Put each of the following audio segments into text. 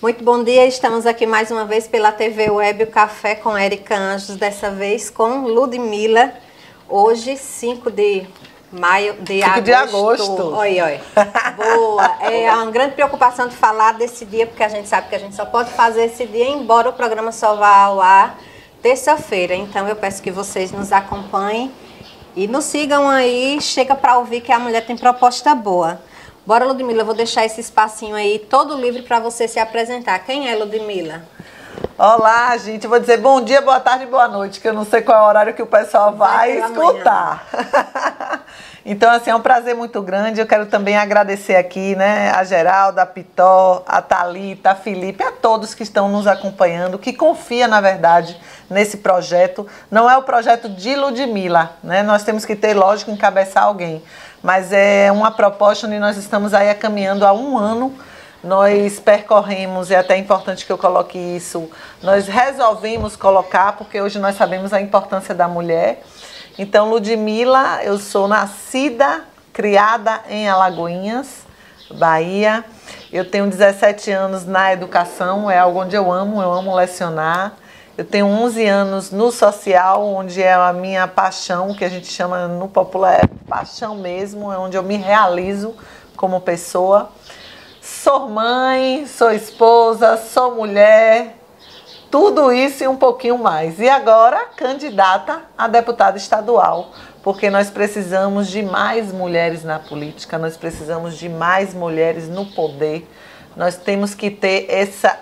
Muito bom dia, estamos aqui mais uma vez pela TV Web, o Café com Érica Anjos, dessa vez com Ludmila. Hoje, 5 de maio, de agosto. Oi. Boa. É uma grande preocupação de falar desse dia, porque a gente sabe que a gente só pode fazer esse dia, embora o programa só vá ao ar terça-feira. Então, eu peço que vocês nos acompanhem e nos sigam aí. Chega para ouvir que a mulher tem proposta boa. Bora, Ludmila, eu vou deixar esse espacinho aí todo livre para você se apresentar. Quem é Ludmila? Olá, gente. Eu vou dizer bom dia, boa tarde e boa noite, que eu não sei qual é o horário que o pessoal vai escutar. Então, assim, é um prazer muito grande. Eu quero também agradecer aqui, né, a Geralda, a Pitó, a Thalita, a Felipe, a todos que estão nos acompanhando, que confia, na verdade, nesse projeto. Não é o projeto de Ludmila, né? Nós temos que ter, lógico, encabeçar alguém. Mas é uma proposta onde nós estamos aí caminhando há um ano. Nós percorremos, é até importante que eu coloque isso, nós resolvemos colocar, porque hoje nós sabemos a importância da mulher. Então, Ludmila, eu sou nascida, criada em Alagoinhas, Bahia. Eu tenho 17 anos na educação, é algo onde eu amo lecionar. Eu tenho 11 anos no social, onde é a minha paixão, que a gente chama no popular é paixão mesmo, é onde eu me realizo como pessoa. Sou mãe, sou esposa, sou mulher, tudo isso e um pouquinho mais. E agora, candidata a deputada estadual, porque nós precisamos de mais mulheres na política, nós precisamos de mais mulheres no poder. Nós temos que ter essa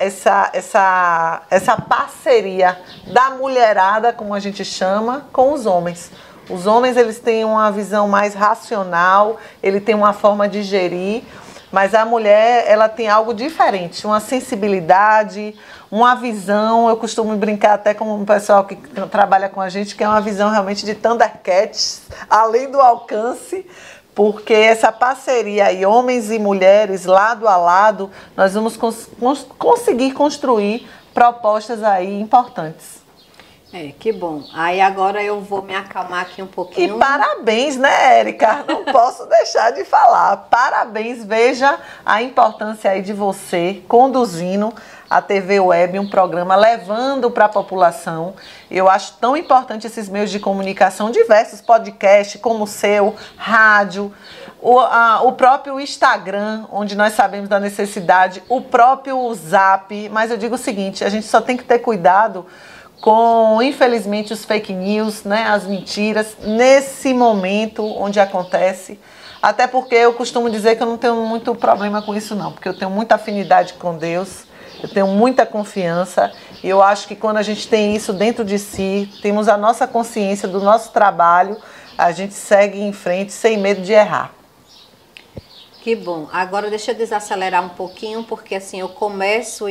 parceria da mulherada, como a gente chama, com os homens. Os homens, eles têm uma visão mais racional, ele tem uma forma de gerir, mas a mulher, ela tem algo diferente, uma sensibilidade, uma visão. Eu costumo brincar até com o pessoal que trabalha com a gente, que é uma visão realmente de Thundercats, além do alcance. Porque essa parceria aí, homens e mulheres, lado a lado, nós vamos conseguir construir propostas aí importantes. Que bom. Aí agora eu vou me acalmar aqui um pouquinho. E parabéns, né, Érica? Não posso deixar de falar. Parabéns, veja a importância aí de você conduzindo a TV Web, um programa levando para a população. Eu acho tão importante esses meios de comunicação, diversos podcasts como o seu, rádio, o próprio Instagram, onde nós sabemos da necessidade, o próprio Zap. Mas eu digo o seguinte, a gente só tem que ter cuidado com, infelizmente, os fake news, né, as mentiras, nesse momento onde acontece. Até porque eu costumo dizer que eu não tenho muito problema com isso não, porque eu tenho muita afinidade com Deus, eu tenho muita confiança, e eu acho que quando a gente tem isso dentro de si, temos a nossa consciência do nosso trabalho, a gente segue em frente sem medo de errar. Que bom. Agora deixa eu desacelerar um pouquinho, porque assim, eu começo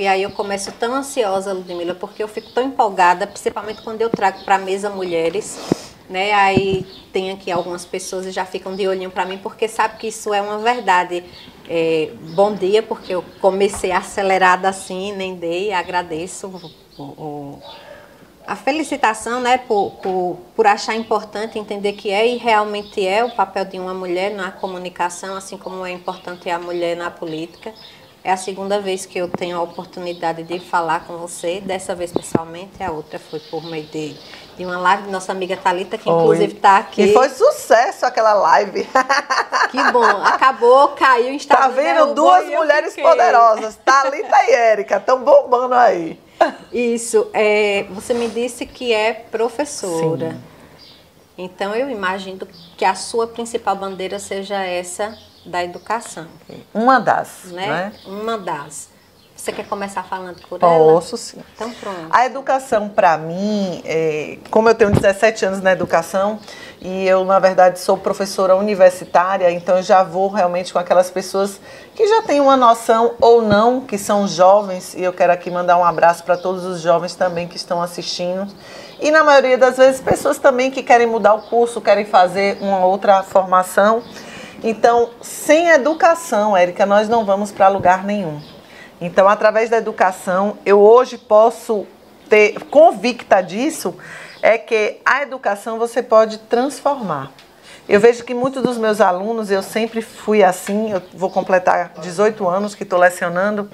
tão ansiosa, Ludmila, porque eu fico tão empolgada, principalmente quando eu trago para a mesa mulheres, né? Aí tem aqui algumas pessoas e já ficam de olhinho para mim, porque sabe que isso é uma verdade. Bom dia, porque eu comecei acelerada assim, nem dei, agradeço a felicitação, né, por achar importante entender que e realmente é o papel de uma mulher na comunicação, assim como é importante a mulher na política. É a segunda vez que eu tenho a oportunidade de falar com você, dessa vez pessoalmente, a outra foi por meio de uma live de nossa amiga Thalita, que inclusive está aqui. E foi sucesso aquela live. Que bom, acabou, caiu o Instagram. Tá vendo? Duas mulheres poderosas, Thalita e Érica, estão bombando aí. Isso, você me disse que é professora. Sim. Então eu imagino que a sua principal bandeira seja essa da educação. Uma das, né? Uma das. Você quer começar falando por ela? Posso, sim. Então pronto. A educação, para mim, como eu tenho 17 anos na educação, e eu, na verdade, sou professora universitária, então eu já vou realmente com aquelas pessoas que já têm uma noção ou não, que são jovens, e eu quero aqui mandar um abraço para todos os jovens também que estão assistindo. E na maioria das vezes, pessoas também que querem mudar o curso, querem fazer uma outra formação. Então, sem educação, Érica, nós não vamos para lugar nenhum. Então, através da educação, eu hoje posso ter convicta disso, é que a educação você pode transformar. Eu vejo que muitos dos meus alunos, eu sempre fui assim, eu vou completar 18 anos que estou lecionando,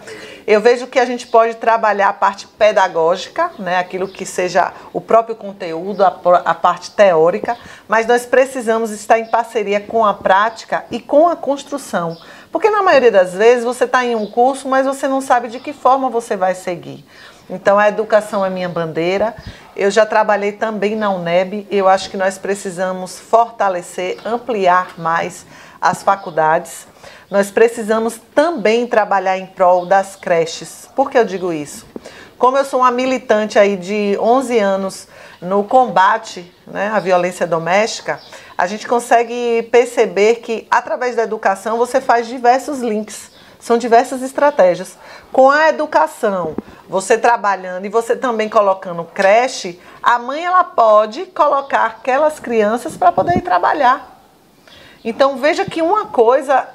eu vejo que a gente pode trabalhar a parte pedagógica, né, aquilo que seja o próprio conteúdo, a parte teórica, mas nós precisamos estar em parceria com a prática e com a construção. Porque na maioria das vezes você está em um curso, mas você não sabe de que forma você vai seguir. Então a educação é minha bandeira. Eu já trabalhei também na UNEB. Eu acho que nós precisamos fortalecer, ampliar mais as faculdades. Nós precisamos também trabalhar em prol das creches. Por que eu digo isso? Como eu sou uma militante aí de 11 anos no combate, né, à violência doméstica, a gente consegue perceber que através da educação você faz diversos links. São diversas estratégias. Com a educação, você trabalhando e você também colocando creche, a mãe ela pode colocar aquelas crianças para poder ir trabalhar. Então veja que uma coisa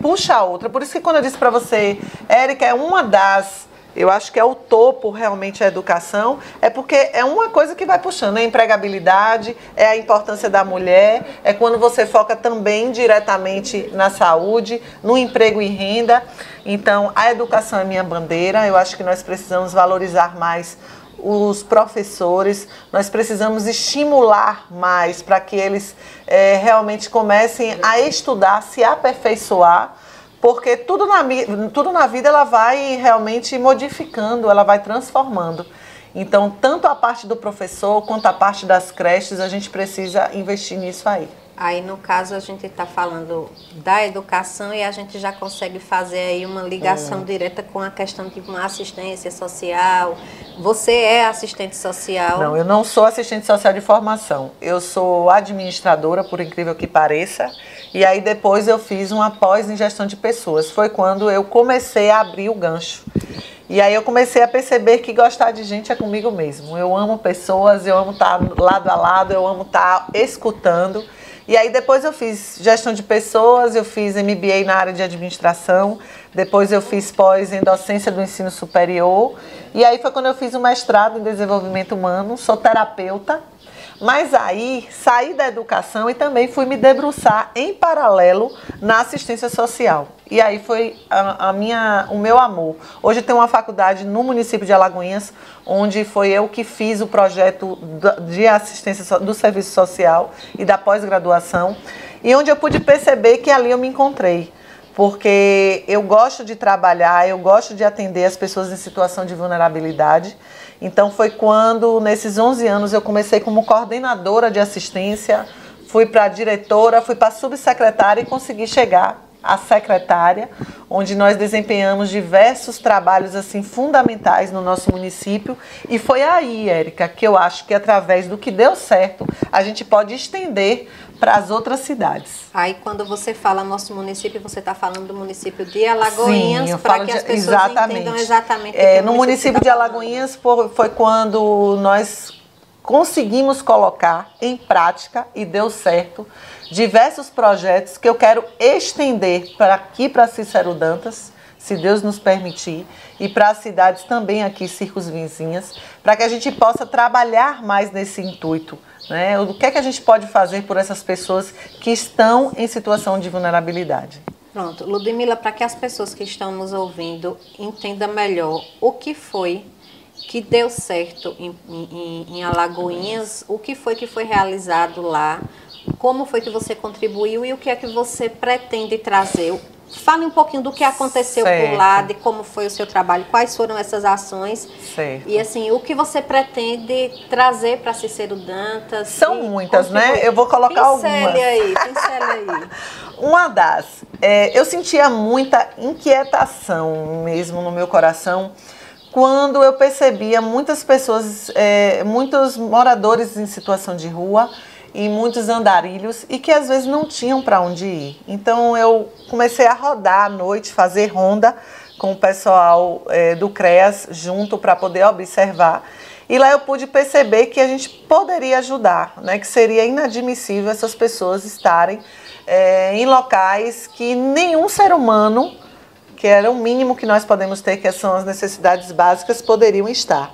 puxa a outra. Por isso que quando eu disse para você, Érica, é uma das... Eu acho que é o topo realmente a educação, é porque é uma coisa que vai puxando, é a empregabilidade, é a importância da mulher, é quando você foca também diretamente na saúde, no emprego e renda. Então, a educação é minha bandeira, eu acho que nós precisamos valorizar mais os professores, nós precisamos estimular mais para que eles realmente comecem a estudar, se aperfeiçoar, porque tudo na vida ela vai realmente modificando, ela vai transformando. Então, tanto a parte do professor quanto a parte das creches, a gente precisa investir nisso aí. Aí, no caso, a gente está falando da educação e a gente já consegue fazer aí uma ligação direta com a questão de uma assistência social. Você é assistente social? Não, eu não sou assistente social de formação. Eu sou administradora, por incrível que pareça. E aí depois eu fiz uma pós em gestão de pessoas. Foi quando eu comecei a abrir o gancho. E aí eu comecei a perceber que gostar de gente é comigo mesmo. Eu amo pessoas, eu amo estar lado a lado, eu amo estar escutando. E aí depois eu fiz gestão de pessoas, eu fiz MBA na área de administração, depois eu fiz pós em docência do ensino superior. E aí foi quando eu fiz o mestrado em desenvolvimento humano, sou terapeuta. Mas aí saí da educação e também fui me debruçar em paralelo na assistência social. E aí foi o meu amor. Hoje tem uma faculdade no município de Alagoinhas, onde foi eu que fiz o projeto de assistência do serviço social e da pós-graduação, e onde eu pude perceber que ali eu me encontrei. Porque eu gosto de trabalhar, eu gosto de atender as pessoas em situação de vulnerabilidade. Então foi quando, nesses 11 anos, eu comecei como coordenadora de assistência, fui para diretora, fui para subsecretária e consegui chegar à secretária, onde nós desempenhamos diversos trabalhos assim fundamentais no nosso município. E foi aí, Érica, que eu acho que através do que deu certo, a gente pode estender para as outras cidades. Aí quando você fala nosso município, você está falando do município de Alagoinhas, para que as pessoas entendam exatamente o que no município de Alagoinhas foi quando nós conseguimos colocar em prática, e deu certo, diversos projetos que eu quero estender para aqui, para Cícero Dantas, se Deus nos permitir, e para as cidades também aqui circunvizinhas, para que a gente possa trabalhar mais nesse intuito, né? O que é que a gente pode fazer por essas pessoas que estão em situação de vulnerabilidade? Pronto, Ludmila, para que as pessoas que estão nos ouvindo entendam melhor o que foi que deu certo em Alagoinhas, o que foi realizado lá, como foi que você contribuiu e o que é que você pretende trazer. Fale um pouquinho do que aconteceu por lá, de como foi o seu trabalho, quais foram essas ações. Certo. E assim, o que você pretende trazer para Cícero Dantas. São muitas, né? Eu vou colocar algumas. Pincele aí. Uma das, eu sentia muita inquietação mesmo no meu coração, quando eu percebia muitas pessoas, muitos moradores em situação de rua e muitos andarilhos e que às vezes não tinham para onde ir. Então eu comecei a rodar à noite, fazer ronda com o pessoal do CREAS junto para poder observar. E lá eu pude perceber que a gente poderia ajudar, né? Que seria inadmissível essas pessoas estarem em locais que nenhum ser humano, que era o mínimo que nós podemos ter, que são as necessidades básicas, poderiam estar.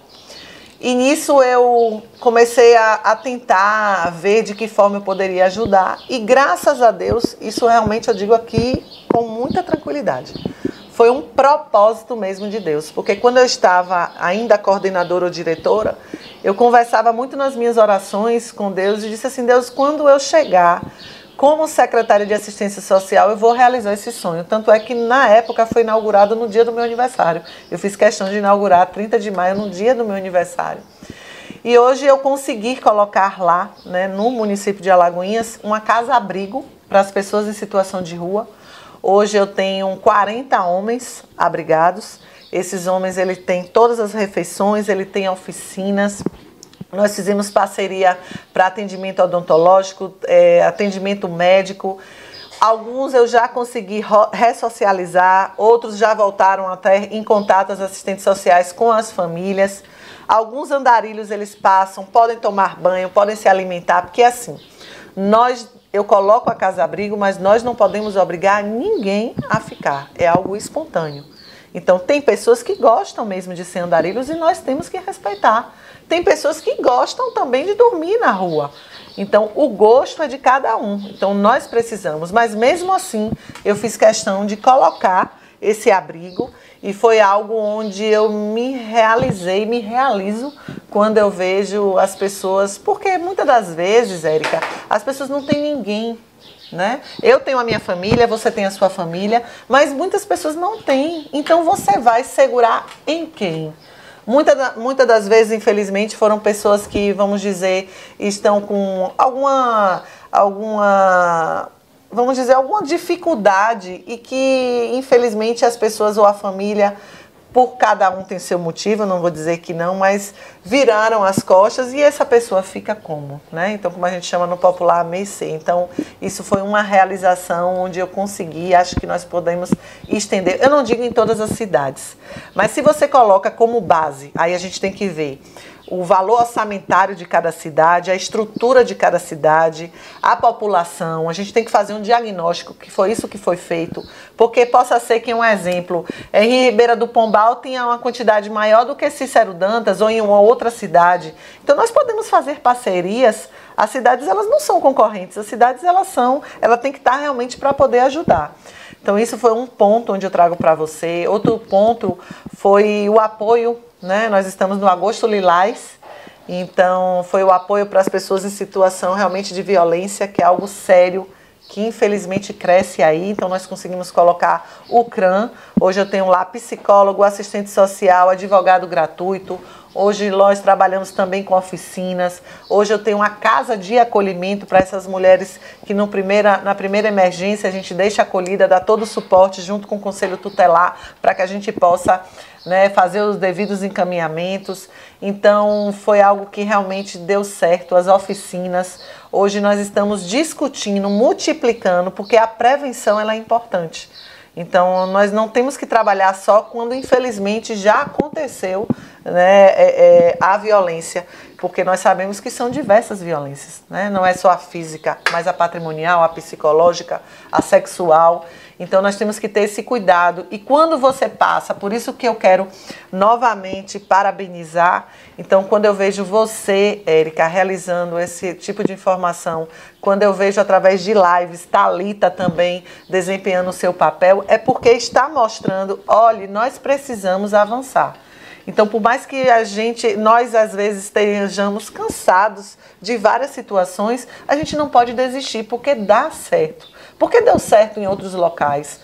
E nisso eu comecei a tentar ver de que forma eu poderia ajudar. E graças a Deus, isso realmente eu digo aqui com muita tranquilidade. Foi um propósito mesmo de Deus. Porque quando eu estava ainda coordenadora ou diretora, eu conversava muito nas minhas orações com Deus e disse assim, Deus, quando eu chegar como secretária de assistência social, eu vou realizar esse sonho. Tanto é que, na época, foi inaugurado no dia do meu aniversário. Eu fiz questão de inaugurar 30 de maio, no dia do meu aniversário. E hoje eu consegui colocar lá, né, no município de Alagoinhas, uma casa-abrigo para as pessoas em situação de rua. Hoje eu tenho 40 homens abrigados. Esses homens, eles têm todas as refeições, eles têm oficinas. Nós fizemos parceria para atendimento odontológico, atendimento médico. Alguns eu já consegui ressocializar, outros já voltaram até em contato as assistentes sociais com as famílias. Alguns andarilhos eles passam, podem tomar banho, podem se alimentar, porque assim, eu coloco a casa-abrigo, mas nós não podemos obrigar ninguém a ficar, é algo espontâneo. Então tem pessoas que gostam mesmo de ser andarilhos e nós temos que respeitar. Tem pessoas que gostam também de dormir na rua. Então, o gosto é de cada um. Então, nós precisamos. Mas, mesmo assim, eu fiz questão de colocar esse abrigo. E foi algo onde eu me realizei, me realizo quando eu vejo as pessoas. Porque, muitas das vezes, Érica, as pessoas não têm ninguém, né? Eu tenho a minha família, você tem a sua família. Mas muitas pessoas não têm. Então, você vai segurar em quem? Muitas das vezes, infelizmente, foram pessoas que, vamos dizer, estão com alguma dificuldade e que, infelizmente, as pessoas ou a família, por cada um tem seu motivo, eu não vou dizer que não, mas viraram as costas e essa pessoa fica como, né? Então, como a gente chama no popular, mercê. Então, isso foi uma realização onde eu consegui, acho que nós podemos estender, eu não digo em todas as cidades, mas se você coloca como base, aí a gente tem que ver o valor orçamentário de cada cidade, a estrutura de cada cidade, a população. A gente tem que fazer um diagnóstico, que foi isso que foi feito, porque possa ser que, um exemplo, em Ribeira do Pombal tenha uma quantidade maior do que Cícero Dantas ou em uma outra cidade. Então, nós podemos fazer parcerias. As cidades, elas não são concorrentes, as cidades, elas têm que estar realmente para poder ajudar. Então, isso foi um ponto onde eu trago para você. Outro ponto foi o apoio, né? Nós estamos no Agosto Lilás, então foi o apoio para as pessoas em situação realmente de violência, que é algo sério, que infelizmente cresce aí. Então nós conseguimos colocar o CRAM. Hoje eu tenho lá psicólogo, assistente social, advogado gratuito. Hoje nós trabalhamos também com oficinas. Hoje eu tenho uma casa de acolhimento para essas mulheres que na primeira emergência a gente deixa acolhida, dá todo o suporte junto com o Conselho Tutelar para que a gente possa, né, fazer os devidos encaminhamentos. Então foi algo que realmente deu certo, as oficinas. Hoje nós estamos discutindo, multiplicando, porque a prevenção ela é importante. Então nós não temos que trabalhar só quando infelizmente já aconteceu, né, a violência, porque nós sabemos que são diversas violências, né? Não é só a física, mas a patrimonial, a psicológica, a sexual. Então nós temos que ter esse cuidado. E quando você passa, por isso que eu quero novamente parabenizar. Então quando eu vejo você, Érica, realizando esse tipo de informação, quando eu vejo através de lives, Thalita também desempenhando o seu papel, é porque está mostrando, olha, nós precisamos avançar. Então, por mais que nós às vezes estejamos cansados de várias situações, a gente não pode desistir, porque dá certo. Porque deu certo em outros locais.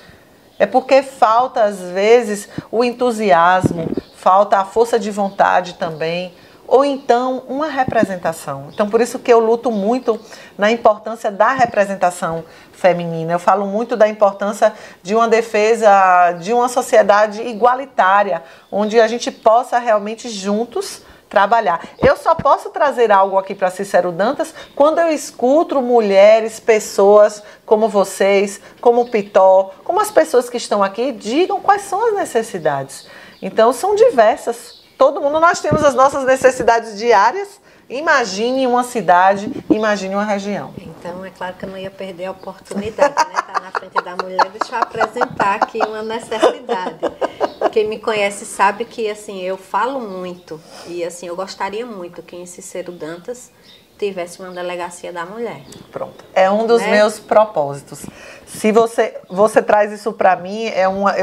É porque falta, às vezes, o entusiasmo, falta a força de vontade também, ou então uma representação. Então, por isso que eu luto muito na importância da representação feminina. Eu falo muito da importância de uma defesa de uma sociedade igualitária, onde a gente possa realmente juntos trabalhar. Eu só posso trazer algo aqui para Cícero Dantas quando eu escuto mulheres, pessoas como vocês, como o Pitó, como as pessoas que estão aqui, digam quais são as necessidades. Então, são diversas. Todo mundo, nós temos as nossas necessidades diárias. Imagine uma cidade, imagine uma região. Então, é claro que eu não ia perder a oportunidade, né? Estar na frente da mulher, deixa eu apresentar aqui uma necessidade. Quem me conhece sabe que, assim, eu falo muito. E, assim, eu gostaria muito que em Cícero Dantas tivesse uma delegacia da mulher. Pronto. É um dos meus propósitos. Se você traz isso para mim,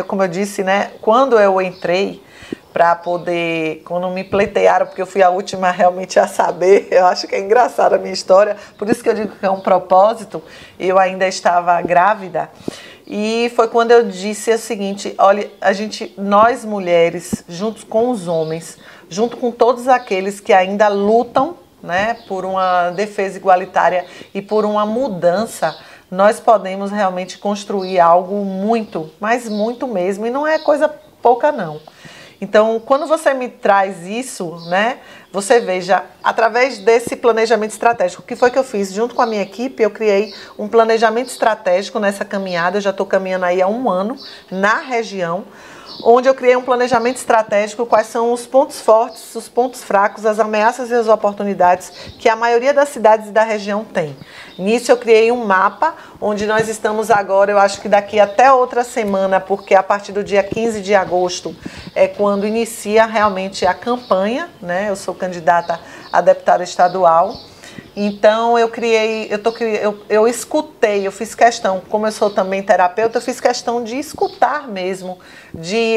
como eu disse, né? Quando eu entrei para poder, quando me pleitearam, porque eu fui a última realmente a saber, eu acho que é engraçada a minha história, por isso que eu digo que é um propósito, eu ainda estava grávida, e foi quando eu disse o seguinte, olha, nós mulheres, juntos com os homens, junto com todos aqueles que ainda lutam, né, por uma defesa igualitária e por uma mudança, nós podemos realmente construir algo muito, mas muito mesmo, e não é coisa pouca não. Então, quando você me traz isso, né, você veja, através desse planejamento estratégico, o que foi que eu fiz? Junto com a minha equipe, eu criei um planejamento estratégico nessa caminhada, eu já estou caminhando aí há 1 ano, na região, onde eu criei um planejamento estratégico, quais são os pontos fortes, os pontos fracos, as ameaças e as oportunidades que a maioria das cidades da região tem. Nisso eu criei um mapa, onde nós estamos agora, eu acho que daqui até outra semana, porque a partir do dia 15 de agosto é quando inicia realmente a campanha, né? Eu sou candidata a deputada estadual. Então eu escutei, eu fiz questão, como eu sou também terapeuta, eu fiz questão de escutar mesmo,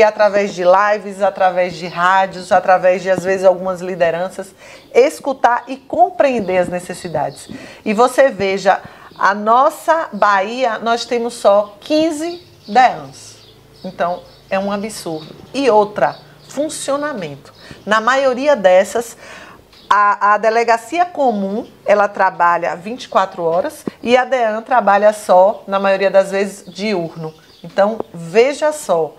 através de lives, através de rádios, através de às vezes algumas lideranças, escutar e compreender as necessidades. E você veja, a nossa Bahia, nós temos só 15 DEANs. Então é um absurdo. E outra, funcionamento. Na maioria dessas, a delegacia comum, ela trabalha 24 horas e a DEAN trabalha só, na maioria das vezes, diurno. Então, veja só,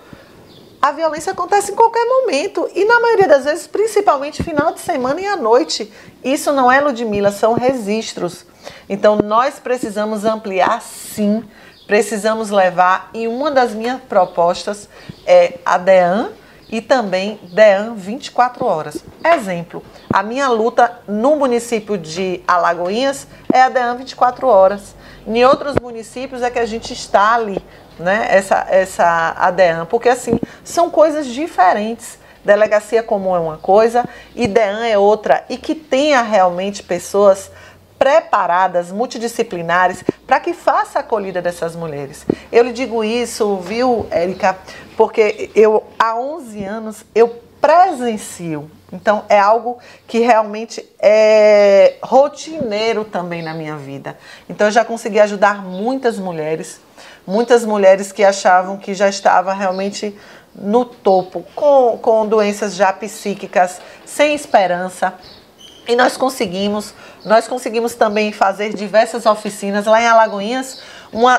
a violência acontece em qualquer momento e na maioria das vezes, principalmente final de semana e à noite. Isso não é, Ludmila, são registros. Então, nós precisamos ampliar, sim, precisamos levar, e uma das minhas propostas é a DEAN, e também DEAN 24 horas. Exemplo, a minha luta no município de Alagoinhas é a DEAN 24 horas. Em outros municípios é que a gente está ali, né, a DEAN, porque assim, são coisas diferentes. Delegacia comum é uma coisa e DEAN é outra, e que tenha realmente pessoas preparadas, multidisciplinares, para que faça a acolhida dessas mulheres. Eu lhe digo isso, viu, Érica, porque há 11 anos, eu presencio. Então, é algo que realmente é rotineiro também na minha vida. Então, eu já consegui ajudar muitas mulheres que achavam que já estava realmente no topo, com doenças já psíquicas, sem esperança. E nós conseguimos também fazer diversas oficinas. Lá em Alagoinhas,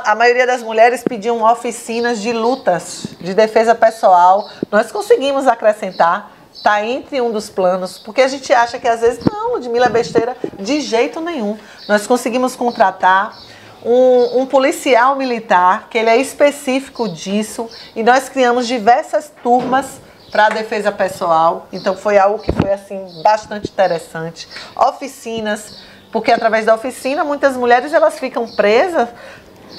a maioria das mulheres pediam oficinas de lutas, de defesa pessoal. Nós conseguimos acrescentar, está entre um dos planos, porque a gente acha que às vezes, não, Ludmila, é besteira, de jeito nenhum. Nós conseguimos contratar um policial militar, que ele é específico disso, e nós criamos diversas turmas para a defesa pessoal. Então foi algo que foi assim bastante interessante. Oficinas, porque através da oficina muitas mulheres elas ficam presas,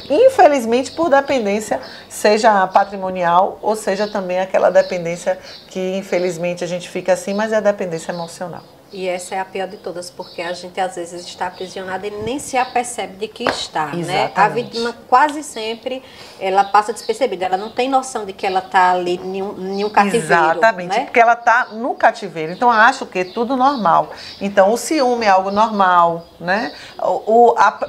infelizmente, por dependência, seja patrimonial ou seja também aquela dependência que infelizmente a gente fica assim, mas é a dependência emocional. E essa é a pior de todas, porque a gente às vezes está aprisionada e nem se apercebe de que está, né? A vítima quase sempre, ela passa despercebida, ela não tem noção de que ela está ali em um cativeiro. Exatamente, né? Porque ela está no cativeiro, então acha que é tudo normal. Então o ciúme é algo normal, né?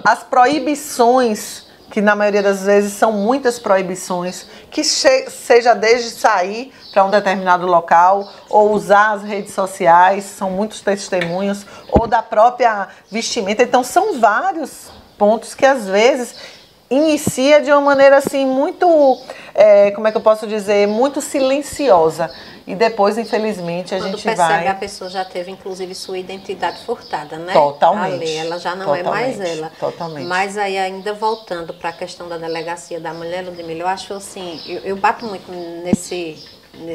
As proibições, que na maioria das vezes são muitas proibições, que seja desde sair para um determinado local, ou usar as redes sociais, são muitos testemunhos, ou da própria vestimenta. Então são vários pontos que às vezes inicia de uma maneira assim muito, como é que eu posso dizer, muito silenciosa. E depois, infelizmente, Quando gente vai... a pessoa já teve, inclusive, sua identidade furtada, né? Totalmente. Ali, ela já não é mais ela. Totalmente. Mas aí, ainda voltando para a questão da delegacia da mulher, Ludmila, eu acho assim, eu bato muito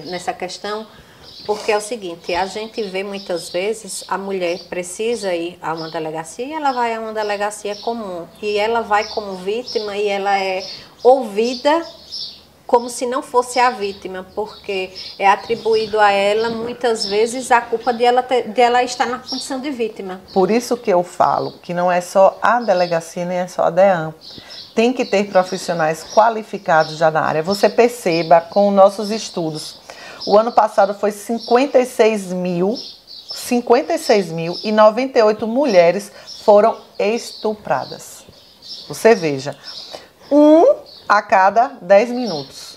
nessa questão, porque é o seguinte, a gente vê muitas vezes a mulher precisa ir a uma delegacia e ela vai a uma delegacia comum. E ela vai como vítima e ela é ouvida como se não fosse a vítima, porque é atribuído a ela, muitas vezes, a culpa de ela estar na condição de vítima. Por isso que eu falo que não é só a delegacia, nem é só a DEAN. Tem que ter profissionais qualificados já na área. Você perceba com nossos estudos. O ano passado foi 56.098 mulheres foram estupradas. Você veja, 1 a cada 10 minutos.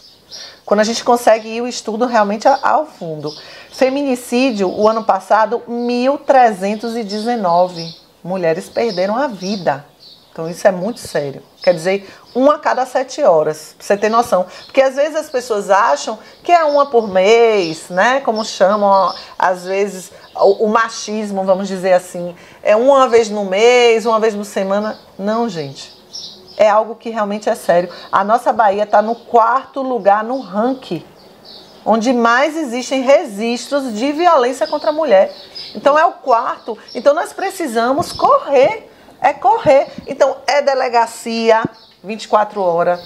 Quando a gente consegue ir o estudo realmente ao fundo. Feminicídio, o ano passado, 1.319 mulheres perderam a vida. Então isso é muito sério. Quer dizer, 1 a cada 7 horas, pra você ter noção. Porque às vezes as pessoas acham que é 1 por mês, né? Como chamam, às vezes, o machismo, vamos dizer assim. É 1 vez no mês, 1 vez por semana. Não, gente. É algo que realmente é sério. A nossa Bahia está no 4º lugar no ranking, onde mais existem registros de violência contra a mulher. Então é o 4º. Então nós precisamos correr. É correr. Então, é delegacia, 24 horas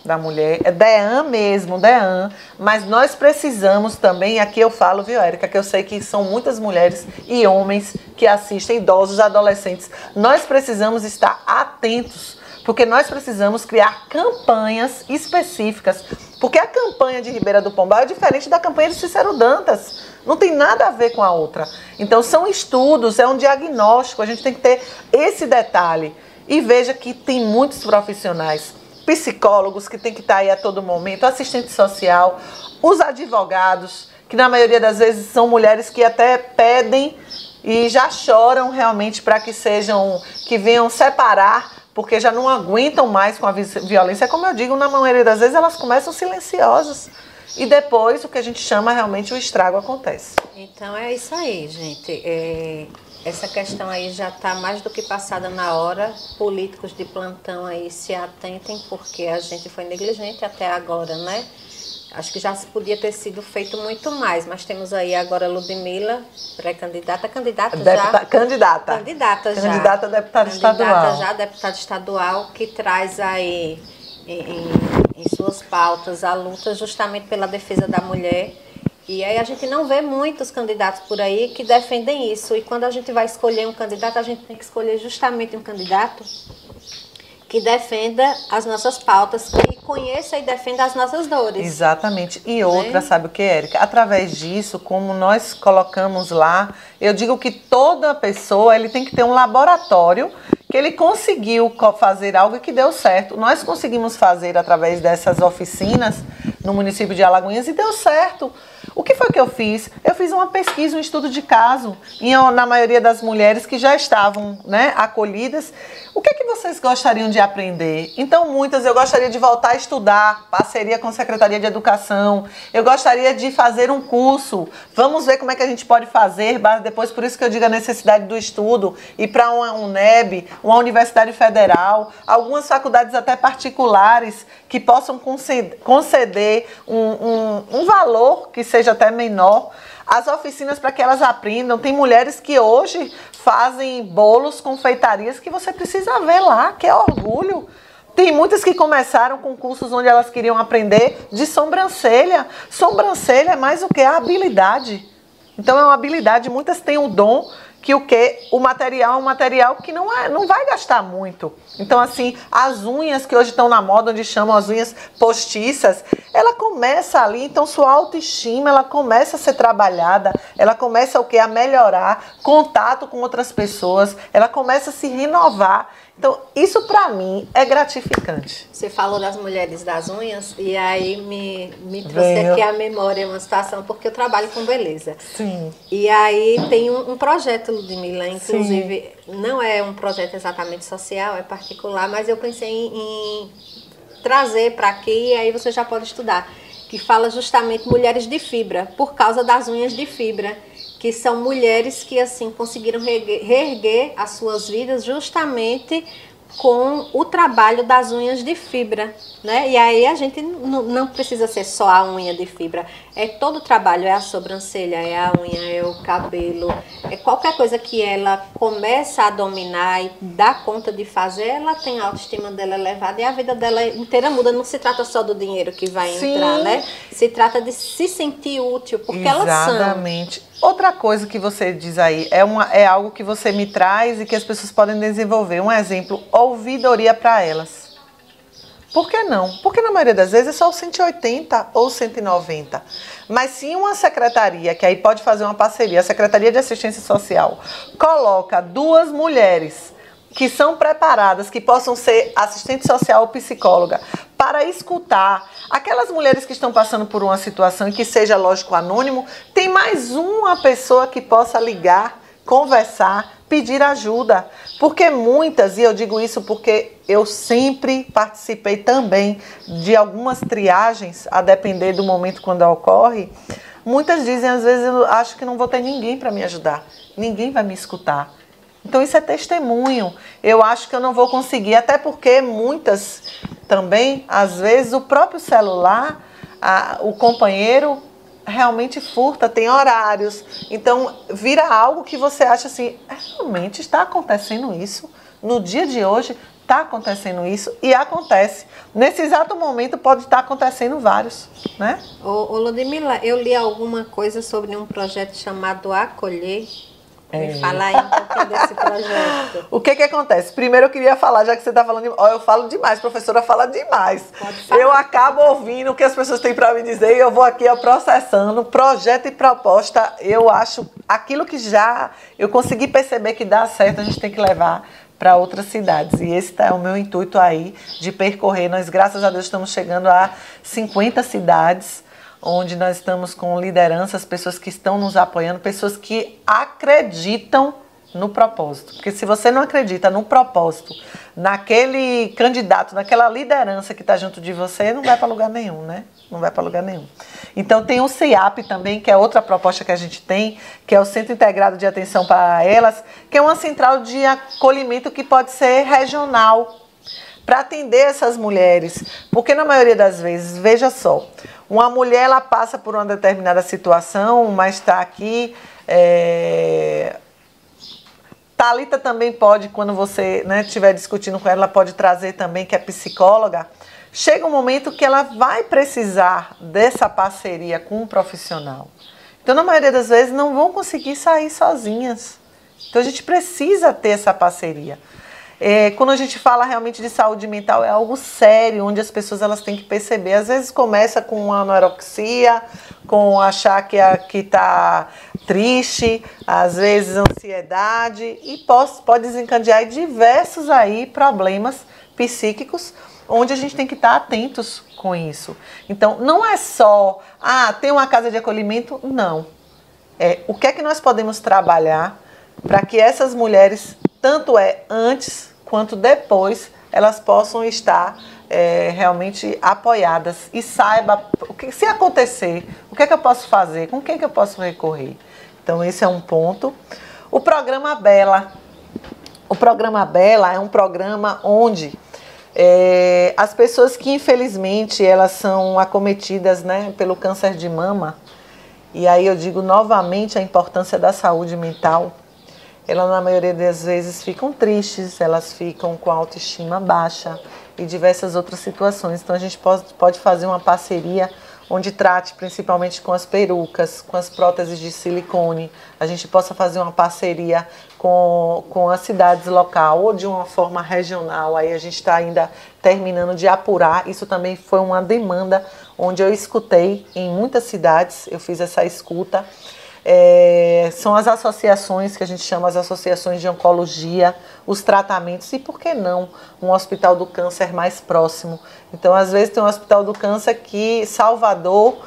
da mulher, é DEAN mesmo, DEAN, mas nós precisamos também, aqui eu falo, viu, Érica, que eu sei que são muitas mulheres e homens que assistem, idosos, adolescentes, nós precisamos estar atentos, porque nós precisamos criar campanhas específicas, porque a campanha de Ribeira do Pombal é diferente da campanha de Cícero Dantas. Não tem nada a ver com a outra. Então, são estudos, é um diagnóstico, a gente tem que ter esse detalhe. E veja que tem muitos profissionais, psicólogos que tem que estar aí a todo momento, assistente social, os advogados, que na maioria das vezes são mulheres que até pedem e já choram realmente para que venham separar, porque já não aguentam mais com a violência. Como eu digo, na maioria das vezes elas começam silenciosas. E depois o que a gente chama realmente o estrago acontece. Então é isso aí, gente. Essa questão aí já está mais do que passada na hora. Políticos de plantão aí se atentem, porque a gente foi negligente até agora, né? Acho que já podia ter sido feito muito mais, mas temos aí agora Ludmila, pré-candidata, candidata já? Candidata a deputada estadual. Candidata já, deputada estadual, que traz aí em suas pautas a luta justamente pela defesa da mulher. E aí a gente não vê muitos candidatos por aí que defendem isso. E quando a gente vai escolher um candidato, a gente tem que escolher justamente um candidato que defenda as nossas pautas, que conheça e defenda as nossas dores. Exatamente. E outra, sabe o que, Érica? Através disso, como nós colocamos lá, eu digo que toda pessoa ele tem que ter um laboratório que ele conseguiu fazer algo que deu certo. Nós conseguimos fazer através dessas oficinas no município de Alagoinhas e deu certo. O que foi que eu fiz? Eu fiz uma pesquisa, um estudo de caso, na maioria das mulheres que já estavam, né, acolhidas. O que vocês gostariam de aprender? Então, muitas, eu gostaria de voltar a estudar, parceria com a Secretaria de Educação. Eu gostaria de fazer um curso. Vamos ver como é que a gente pode fazer, depois por isso que eu digo a necessidade do estudo, ir para uma UNEB, uma Universidade Federal, algumas faculdades até particulares que possam conceder um valor que seja até menor, as oficinas para que elas aprendam. Tem mulheres que hoje fazem bolos, confeitarias que você precisa ver lá, que é orgulho. Tem muitas que começaram com cursos onde elas queriam aprender de sobrancelha. Sobrancelha é mais o que? A habilidade. Então é uma habilidade, muitas têm o dom que o material é um material que não vai gastar muito. Então, assim, as unhas que hoje estão na moda, onde chamam as unhas postiças, ela começa ali, então sua autoestima, ela começa a ser trabalhada, ela começa a melhorar, contato com outras pessoas, ela começa a se renovar. Então, isso pra mim é gratificante. Você falou das mulheres das unhas e aí me trouxe aqui à memória uma situação, porque eu trabalho com beleza. Sim. E aí tem um projeto, Ludmila, inclusive, não é um projeto exatamente social, é particular, mas eu pensei em trazer para aqui e aí você já pode estudar, que fala justamente mulheres de fibra, por causa das unhas de fibra, que são mulheres que assim conseguiram reerguer as suas vidas justamente com o trabalho das unhas de fibra, né? E aí a gente não precisa ser só a unha de fibra, é todo o trabalho, é a sobrancelha, é a unha, é o cabelo, é qualquer coisa que ela começa a dominar e dá conta de fazer, ela tem a autoestima dela elevada e a vida dela inteira muda. Não se trata só do dinheiro que vai entrar, né? Se trata de se sentir útil, porque elas são. Exatamente. Outra coisa que você diz aí, é algo que você me traz e que as pessoas podem desenvolver. Um exemplo, ouvidoria para elas. Por que não? Porque na maioria das vezes é só o 180 ou 190. Mas sim uma secretaria, que aí pode fazer uma parceria, a Secretaria de Assistência Social, coloca 2 mulheres que são preparadas, que possam ser assistente social ou psicóloga, para escutar aquelas mulheres que estão passando por uma situação e que seja, lógico, anônimo, tem mais uma pessoa que possa ligar, conversar, pedir ajuda. Porque muitas, e eu digo isso porque eu sempre participei também de algumas triagens, a depender do momento quando ocorre, muitas dizem, às vezes, eu acho que não vou ter ninguém para me ajudar, ninguém vai me escutar. Então isso é testemunho, eu acho que eu não vou conseguir, até porque muitas também, às vezes, o próprio celular, o companheiro realmente furta, tem horários, então vira algo que você acha assim, realmente está acontecendo isso, no dia de hoje está acontecendo isso e acontece. Nesse exato momento pode estar acontecendo vários, né? Ô Ludmila, eu li alguma coisa sobre um projeto chamado Acolher. Me fala aí um pouquinho desse projeto. O que acontece? Primeiro eu queria falar, já que você está falando, eu falo demais, professora fala demais. Pode falar. Eu acabo ouvindo o que as pessoas têm para me dizer e eu vou aqui processando projeto e proposta. Eu acho aquilo que já eu consegui perceber que dá certo, a gente tem que levar para outras cidades. E esse é o meu intuito aí de percorrer. Nós, graças a Deus, estamos chegando a 50 cidades, onde nós estamos com lideranças, pessoas que estão nos apoiando, pessoas que acreditam no propósito. Porque se você não acredita no propósito, naquele candidato, naquela liderança que está junto de você, não vai para lugar nenhum, né? Não vai para lugar nenhum. Então tem o CIAP também, que é outra proposta que a gente tem, que é o Centro Integrado de Atenção para Elas, que é uma central de acolhimento que pode ser regional, para atender essas mulheres. Porque na maioria das vezes, veja só, uma mulher ela passa por uma determinada situação, mas está aqui. Thalita também pode, quando você estiver discutindo com ela, ela pode trazer também, que é psicóloga. Chega um momento que ela vai precisar dessa parceria com um profissional. Então, na maioria das vezes, não vão conseguir sair sozinhas. Então, a gente precisa ter essa parceria. Quando a gente fala realmente de saúde mental, é algo sério, onde as pessoas elas têm que perceber. Às vezes começa com anorexia, com achar que está triste, às vezes ansiedade, e pode desencadear diversos aí problemas psíquicos, onde a gente tem que estar atentos com isso. Então, não é só, tem uma casa de acolhimento, não. O que é que nós podemos trabalhar para que essas mulheres, tanto antes quanto depois, elas possam estar realmente apoiadas e saiba o que se acontecer, o que é que eu posso fazer, com quem é que eu posso recorrer. Então esse é um ponto. O programa Bela. O programa Bela é um programa onde as pessoas que infelizmente elas são acometidas, pelo câncer de mama, e aí eu digo novamente a importância da saúde mental. Elas, na maioria das vezes, ficam tristes, elas ficam com a autoestima baixa e diversas outras situações. Então, a gente pode fazer uma parceria onde trate principalmente com as perucas, com as próteses de silicone. A gente possa fazer uma parceria com as cidades local ou de uma forma regional. Aí a gente está ainda terminando de apurar. Isso também foi uma demanda onde eu escutei em muitas cidades, eu fiz essa escuta. São as associações que a gente chama as associações de oncologia, os tratamentos e, por que não, um hospital do câncer mais próximo. Então, às vezes tem um hospital do câncer que Salvador,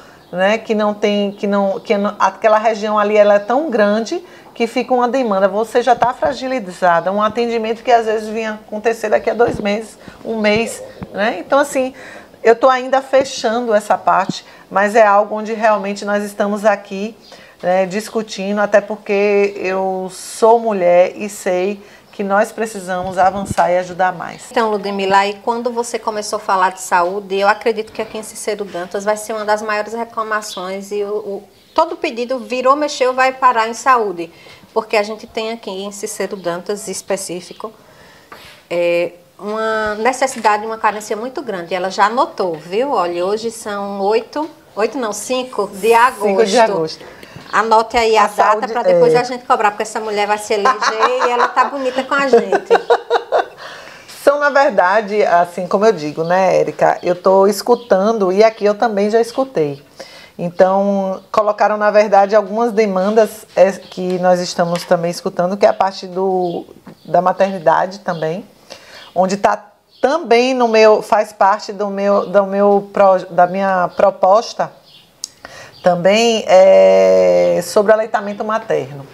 que não tem, aquela região ali ela é tão grande que fica uma demanda, você já está fragilizada, um atendimento que às vezes vinha acontecer daqui a 2 meses, 1 mês, Então, assim, eu estou ainda fechando essa parte, mas é algo onde realmente nós estamos aqui discutindo, até porque eu sou mulher e sei que que nós precisamos avançar e ajudar mais. Então, Ludmila, e quando você começou a falar de saúde, eu acredito que aqui em Cícero Dantas vai ser uma das maiores reclamações e todo pedido virou, mexeu, vai parar em saúde. Porque a gente tem aqui em Cícero Dantas, específico, uma necessidade, uma carência muito grande. Ela já anotou, viu? Olha, hoje são 5 de agosto. 5 de agosto. Anote aí a data para depois a gente cobrar, porque essa mulher vai se eleger e ela tá bonita com a gente. São, na verdade, assim como eu digo, né, Érica? Eu estou escutando e aqui eu também já escutei. Então, colocaram, na verdade, algumas demandas que nós estamos também escutando, que é a parte da maternidade também, onde está também faz parte da minha proposta também sobre o aleitamento materno.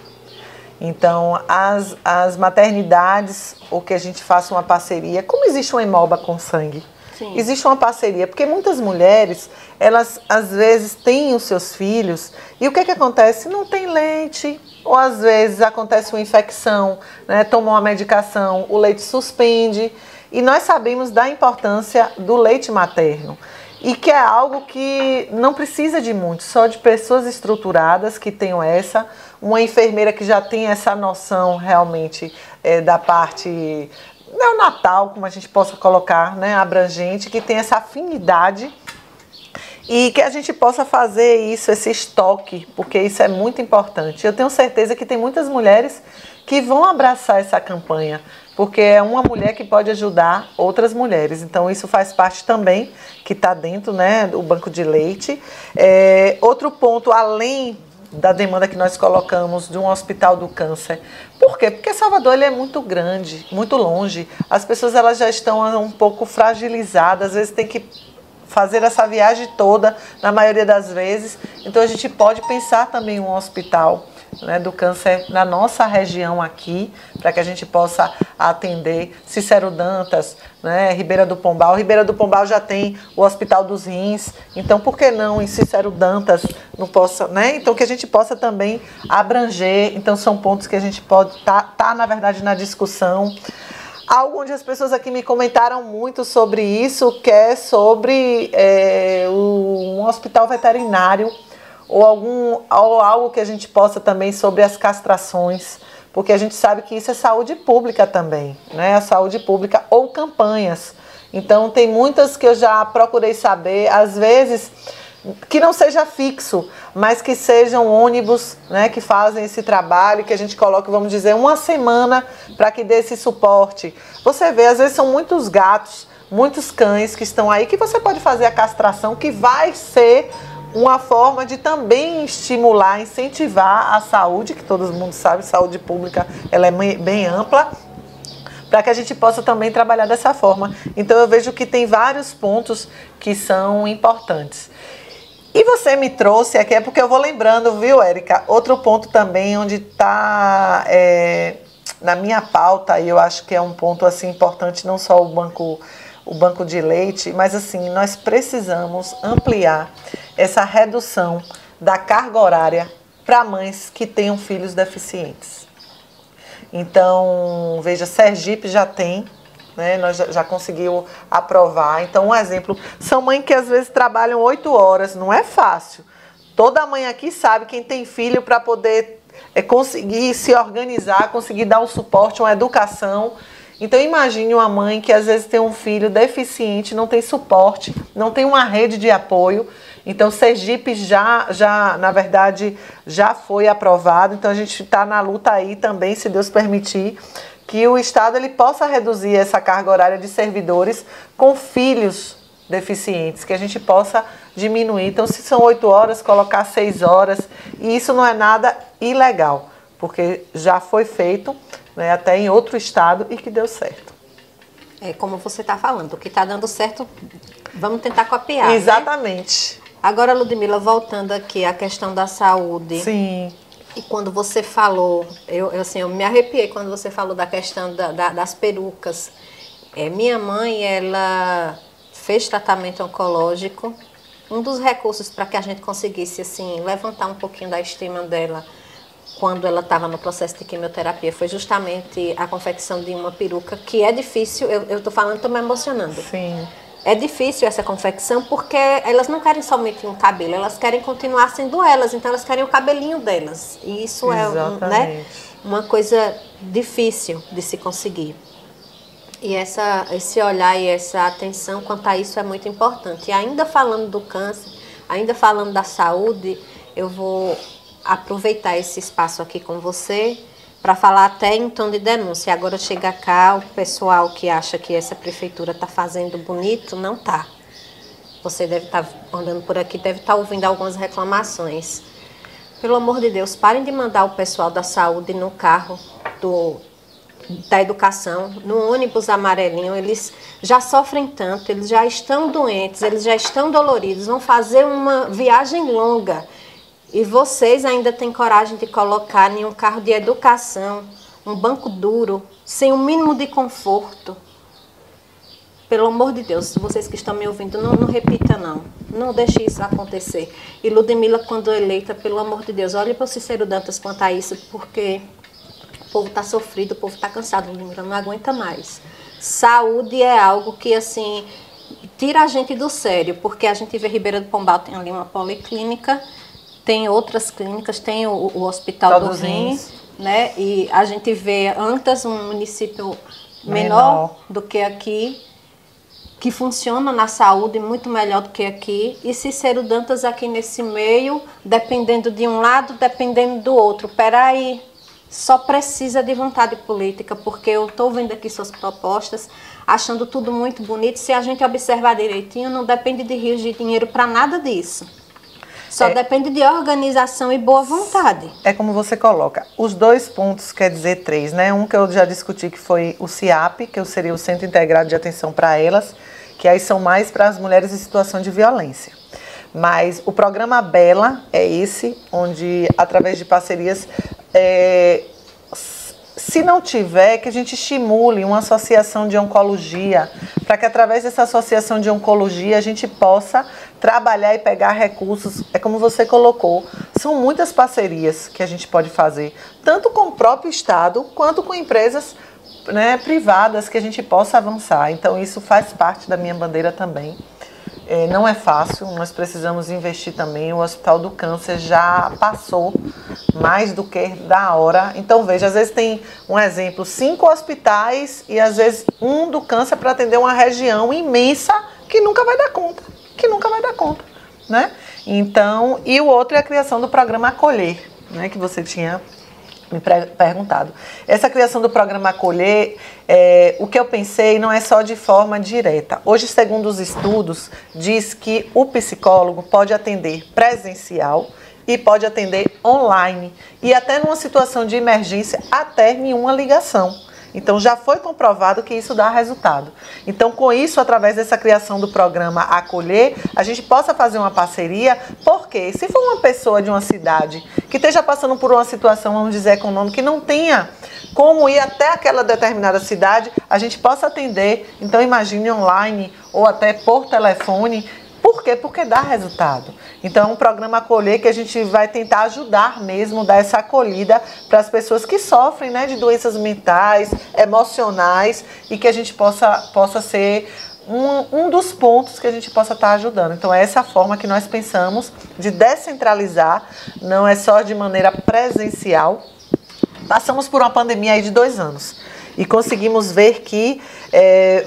Então, as maternidades, ou que a gente faça uma parceria, como existe uma Hemoba com sangue, sim, existe uma parceria, porque muitas mulheres, elas às vezes têm os seus filhos, e o que acontece? Não tem leite, ou às vezes acontece uma infecção, né? Tomam uma medicação, o leite suspende, e nós sabemos da importância do leite materno. E que é algo que não precisa de muito, só de pessoas estruturadas que tenham uma enfermeira que já tem essa noção realmente da parte neonatal, como a gente possa colocar, né, abrangente, que tem essa afinidade e que a gente possa fazer isso, esse estoque, porque isso é muito importante. Eu tenho certeza que tem muitas mulheres que vão abraçar essa campanha, porque é uma mulher que pode ajudar outras mulheres. Então, isso faz parte também, que está dentro, né, do banco de leite. Outro ponto, além da demanda que nós colocamos de um hospital do câncer. Por quê? Porque Salvador ele é muito grande, muito longe. As pessoas elas já estão um pouco fragilizadas, às vezes tem que fazer essa viagem toda, na maioria das vezes. Então, a gente pode pensar também em um hospital, né, do câncer na nossa região aqui, para que a gente possa atender Cícero Dantas, né, Ribeira do Pombal. Ribeira do Pombal já tem o Hospital dos Rins, então por que não em Cícero Dantas não possa, né? Então que a gente possa também abranger. Então são pontos que a gente pode tá na verdade na discussão. Algo onde as pessoas aqui me comentaram muito sobre isso, que é sobre um hospital veterinário, ou algo que a gente possa também sobre as castrações, porque a gente sabe que isso é saúde pública também, né? A saúde pública ou campanhas. Então, tem muitas que eu já procurei saber, às vezes, que não seja fixo, mas que sejam ônibus, né, que fazem esse trabalho, que a gente coloca, vamos dizer, uma semana para que dê esse suporte. Você vê, às vezes são muitos gatos, muitos cães que estão aí, que você pode fazer a castração, que vai ser uma forma de também estimular, incentivar a saúde, que todo mundo sabe, saúde pública ela é bem ampla, para que a gente possa também trabalhar dessa forma. Então eu vejo que tem vários pontos que são importantes. E você me trouxe aqui, é porque eu vou lembrando, viu, Érica? Outro ponto também onde está na minha pauta, e eu acho que é um ponto assim importante, não só o banco de leite, mas assim, nós precisamos ampliar essa redução da carga horária para mães que tenham filhos deficientes. Então, veja, Sergipe já tem, né, nós já conseguiu aprovar. Então, um exemplo, são mães que às vezes trabalham 8 horas, não é fácil. Toda mãe aqui sabe quem tem filho para poder conseguir se organizar, conseguir dar um suporte, uma educação. Então, imagine uma mãe que às vezes tem um filho deficiente, não tem suporte, não tem uma rede de apoio. Então, Sergipe na verdade, já foi aprovado. Então, a gente está na luta aí também, se Deus permitir, que o Estado ele possa reduzir essa carga horária de servidores com filhos deficientes, que a gente possa diminuir. Então, se são 8 horas, colocar 6 horas. E isso não é nada ilegal, porque já foi feito, né, até em outro estado e que deu certo. É como você está falando, o que está dando certo, vamos tentar copiar. Exatamente. Né? Agora, Ludmila, voltando aqui à questão da saúde. Sim. E quando você falou, eu me arrepiei quando você falou da questão das perucas. Minha mãe, ela fez tratamento oncológico. Um dos recursos para que a gente conseguisse assim, levantar um pouquinho da estima dela quando ela estava no processo de quimioterapia, foi justamente a confecção de uma peruca, que é difícil, eu estou falando, estou me emocionando. Sim. É difícil essa confecção porque elas não querem somente um cabelo, elas querem continuar sendo elas, então elas querem o cabelinho delas. E isso é uma coisa difícil de se conseguir. E esse olhar e essa atenção quanto a isso é muito importante. E ainda falando do câncer, ainda falando da saúde, eu vou aproveitar esse espaço aqui com você para falar até em tom de denúncia. Agora chega cá, o pessoal que acha que essa prefeitura está fazendo bonito, não está. Você deve estar andando por aqui, deve estar ouvindo algumas reclamações. Pelo amor de Deus, parem de mandar o pessoal da saúde no carro da educação, no ônibus amarelinho. Eles já sofrem tanto, eles já estão doentes, eles já estão doloridos, vão fazer uma viagem longa. E vocês ainda têm coragem de colocar em um carro de educação, um banco duro, sem o mínimo de conforto. Pelo amor de Deus, vocês que estão me ouvindo, não repita não. Não deixe isso acontecer. E Ludmila, quando eleita, pelo amor de Deus, olhe para o Cícero Dantas quanto a isso, porque o povo está sofrido, o povo está cansado, Ludmila, não aguenta mais. Saúde é algo que, assim, tira a gente do sério, porque a gente vê Ribeira do Pombal, tem ali uma policlínica, tem outras clínicas, tem o Hospital do Rim, né? E a gente vê Antas, um município menor do que aqui, que funciona na saúde muito melhor do que aqui. E Cícero Dantas aqui nesse meio, dependendo de um lado, dependendo do outro. Peraí, só precisa de vontade política, porque eu estou vendo aqui suas propostas, achando tudo muito bonito. Se a gente observar direitinho, não depende de rios de dinheiro para nada disso. Só depende de organização e boa vontade. É como você coloca, os 2 pontos, quer dizer 3, né? Um que eu já discuti, que foi o CIAP, que seria o Centro Integrado de Atenção para Elas, que aí são mais para as mulheres em situação de violência. Mas o programa Bela é esse, onde através de parcerias, se não tiver, que a gente estimule uma associação de oncologia, para que através dessa associação de oncologia a gente possa trabalhar e pegar recursos. É como você colocou, são muitas parcerias que a gente pode fazer, tanto com o próprio Estado, quanto com empresas, né, privadas, que a gente possa avançar. Então isso faz parte da minha bandeira também. Não é fácil, nós precisamos investir também. O Hospital do Câncer já passou mais do que da hora. Então, veja, às vezes tem um exemplo, 5 hospitais e às vezes um do câncer para atender uma região imensa que nunca vai dar conta, né? Então, e o outro é a criação do programa Acolher, né, que você tinha me perguntado. Essa criação do programa Acolher, o que eu pensei não é só de forma direta. Hoje, segundo os estudos, diz que o psicólogo pode atender presencial e pode atender online. E até numa situação de emergência, até em uma ligação. Então, já foi comprovado que isso dá resultado. Então, com isso, através dessa criação do programa Acolher, a gente possa fazer uma parceria, porque se for uma pessoa de uma cidade que esteja passando por uma situação, vamos dizer, econômica, que não tenha como ir até aquela determinada cidade, a gente possa atender. Então, imagine online ou até por telefone. Por quê? Porque dá resultado. Então, é um programa Acolher que a gente vai tentar ajudar mesmo, dar essa acolhida para as pessoas que sofrem, né, de doenças mentais, emocionais, e que a gente possa ser um dos pontos que a gente possa estar ajudando. Então, é essa forma que nós pensamos de descentralizar, não é só de maneira presencial. Passamos por uma pandemia aí de 2 anos. E conseguimos ver que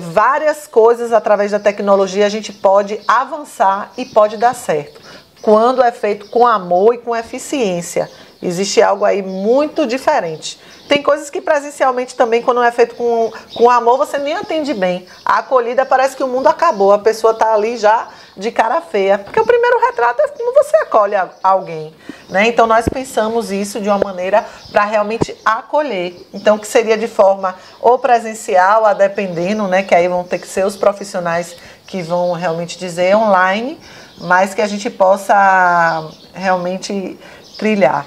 várias coisas através da tecnologia a gente pode avançar e pode dar certo. Quando é feito com amor e com eficiência. Existe algo aí muito diferente. Tem coisas que presencialmente também, quando é feito com amor, você nem atende bem. A acolhida parece que o mundo acabou, a pessoa está ali já de cara feia. Porque o primeiro retrato é como você acolhe alguém, né? Então nós pensamos isso de uma maneira para realmente acolher. Então que seria de forma ou presencial, a dependendo, né? Que aí vão ter que ser os profissionais que vão realmente dizer online, mas que a gente possa realmente trilhar.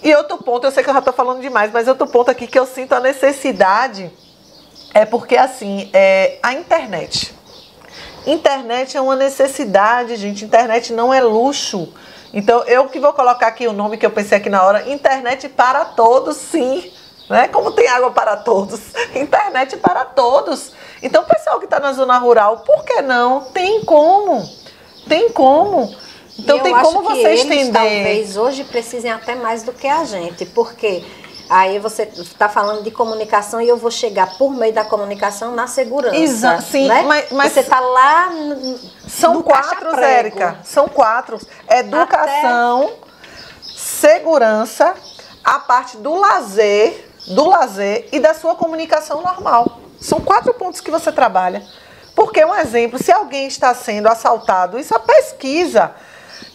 E outro ponto, eu sei que eu já estou falando demais, mas outro ponto aqui que eu sinto a necessidade é porque, assim, a internet. Internet é uma necessidade, gente. Internet não é luxo. Então, eu que vou colocar aqui o nome que eu pensei aqui na hora, internet para todos, sim. Né? Como tem água para todos, internet para todos. Então, o pessoal que está na zona rural, por que não? Tem como. Tem como. Então, tem como você estender. Talvez hoje precisem até mais do que a gente, porque aí você está falando de comunicação e eu vou chegar por meio da comunicação na segurança. Sim, né? mas você está lá são 4, Érica. São 4. Educação, segurança, a parte do lazer e da sua comunicação normal. São 4 pontos que você trabalha. Porque, um exemplo, se alguém está sendo assaltado, isso é pesquisa.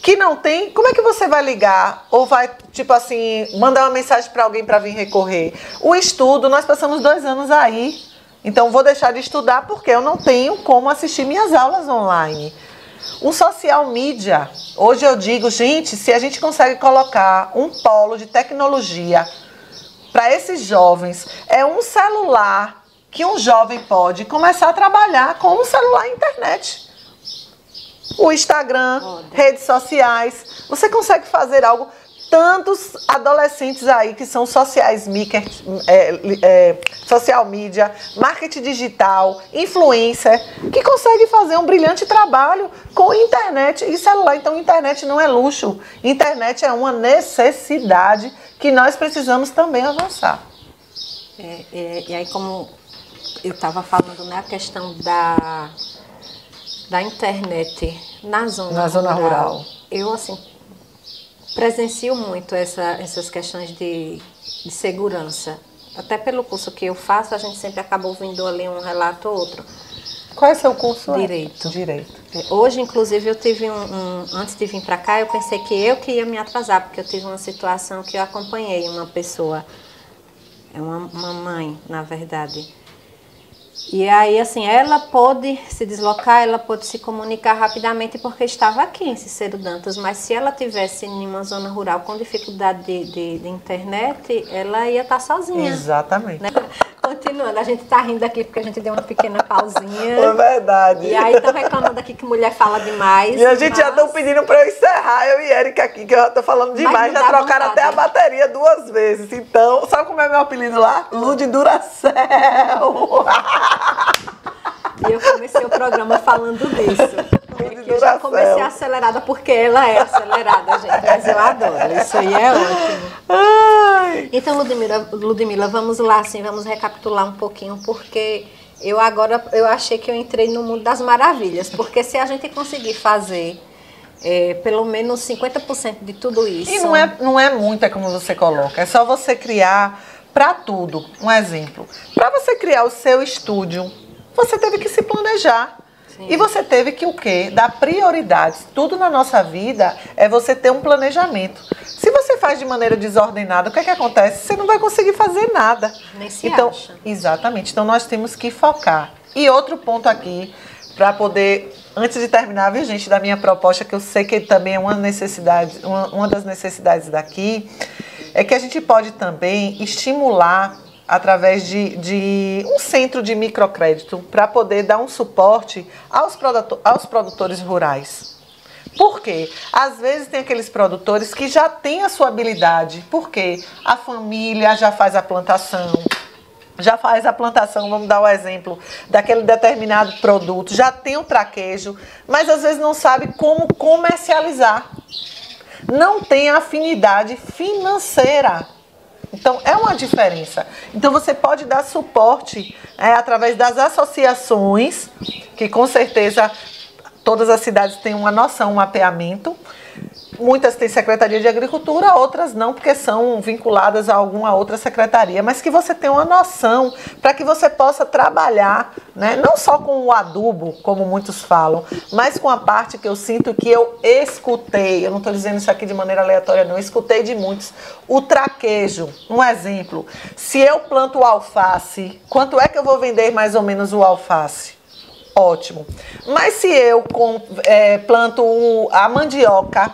Que não tem, como é que você vai ligar? Ou vai, tipo assim, mandar uma mensagem para alguém para vir recorrer? O estudo, nós passamos 2 anos aí. Então, vou deixar de estudar porque eu não tenho como assistir minhas aulas online. O social media, hoje eu digo, gente, se a gente consegue colocar um polo de tecnologia para esses jovens, é um celular que um jovem pode começar a trabalhar com um celular e internet. O Instagram, redes sociais, você consegue fazer algo. Tantos adolescentes aí que são social media, marketing digital, influencer, que conseguem fazer um brilhante trabalho com internet e celular. Então, internet não é luxo, internet é uma necessidade que nós precisamos também avançar. E aí, como eu estava falando, né, a questão da internet na zona rural. Eu, assim, presencio muito essas questões de segurança. Até pelo curso que eu faço, a gente sempre acaba ouvindo ali um relato ou outro. Qual é o seu curso? Direito. Direito. Hoje, inclusive, eu tive antes de vir para cá, eu pensei que ia me atrasar, porque eu tive uma situação que eu acompanhei uma pessoa, uma mãe, na verdade. E aí, assim, ela pôde se deslocar, ela pôde se comunicar rapidamente porque estava aqui em Cícero Dantas, mas se ela tivesse em uma zona rural com dificuldade de internet, ela ia estar sozinha. Exatamente. Né? Continuando, a gente está rindo aqui porque a gente deu uma pequena pausinha. É verdade. E aí estão reclamando aqui que mulher fala demais. E a gente já estão pedindo para eu encerrar, eu e Érica aqui, que eu já estou falando demais, já trocaram até a bateria 2 vezes. Então, sabe como é meu apelido lá? Lud Duracell. E eu comecei o programa falando disso. Eu já comecei acelerada porque ela é acelerada, gente. Mas eu adoro. Isso aí é ótimo. Ai. Então, Ludmila, vamos lá, assim, vamos recapitular um pouquinho, porque eu achei que eu entrei no mundo das maravilhas. Porque se a gente conseguir fazer pelo menos 50% de tudo isso... E não é muito, é como você coloca. É só você criar para tudo. Um exemplo. Para você criar o seu estúdio, você teve que se planejar. Sim. E você teve que o quê? Dar prioridades. Tudo na nossa vida é você ter um planejamento. Se você faz de maneira desordenada, o que é que acontece? Você não vai conseguir fazer nada. Nem se acha. Exatamente. Então, nós temos que focar. E outro ponto aqui, para poder, antes de terminar, viu, gente, da minha proposta, que eu sei que também é uma necessidade, uma das necessidades daqui, é que a gente pode também estimular através de um centro de microcrédito para poder dar um suporte aos produtores rurais. Por quê? Às vezes tem aqueles produtores que já têm a sua habilidade, porque a família já faz a plantação, vamos dar o exemplo daquele determinado produto, já tem o traquejo, mas às vezes não sabe como comercializar. Não tem afinidade financeira. Então, é uma diferença. Então, você pode dar suporte através das associações, que com certeza todas as cidades têm uma noção, um mapeamento. Muitas têm Secretaria de Agricultura, outras não, porque são vinculadas a alguma outra secretaria. Mas que você tenha uma noção para que você possa trabalhar, né, não só com o adubo, como muitos falam, mas com a parte que eu sinto que eu escutei. Eu não estou dizendo isso aqui de maneira aleatória, não. Eu escutei de muitos. O traquejo, um exemplo. Se eu planto o alface, quanto é que eu vou vender mais ou menos o alface? Ótimo. Mas se eu planto a mandioca,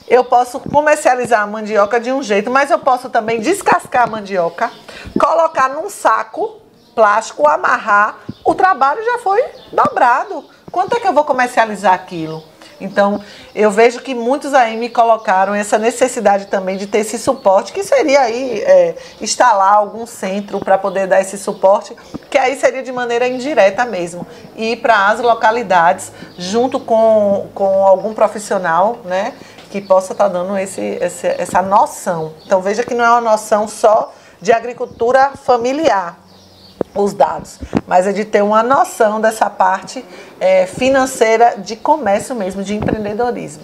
eu posso comercializar a mandioca de um jeito, mas eu posso também descascar a mandioca, colocar num saco plástico, amarrar, o trabalho já foi dobrado. Quanto é que eu vou comercializar aquilo? Então, eu vejo que muitos aí me colocaram essa necessidade também de ter esse suporte, que seria aí instalar algum centro para poder dar esse suporte, que aí seria de maneira indireta mesmo, ir para as localidades junto com algum profissional, né, que possa estar dando essa noção. Então, veja que não é uma noção só de agricultura familiar, os dados, mas é de ter uma noção dessa parte financeira de comércio mesmo, de empreendedorismo.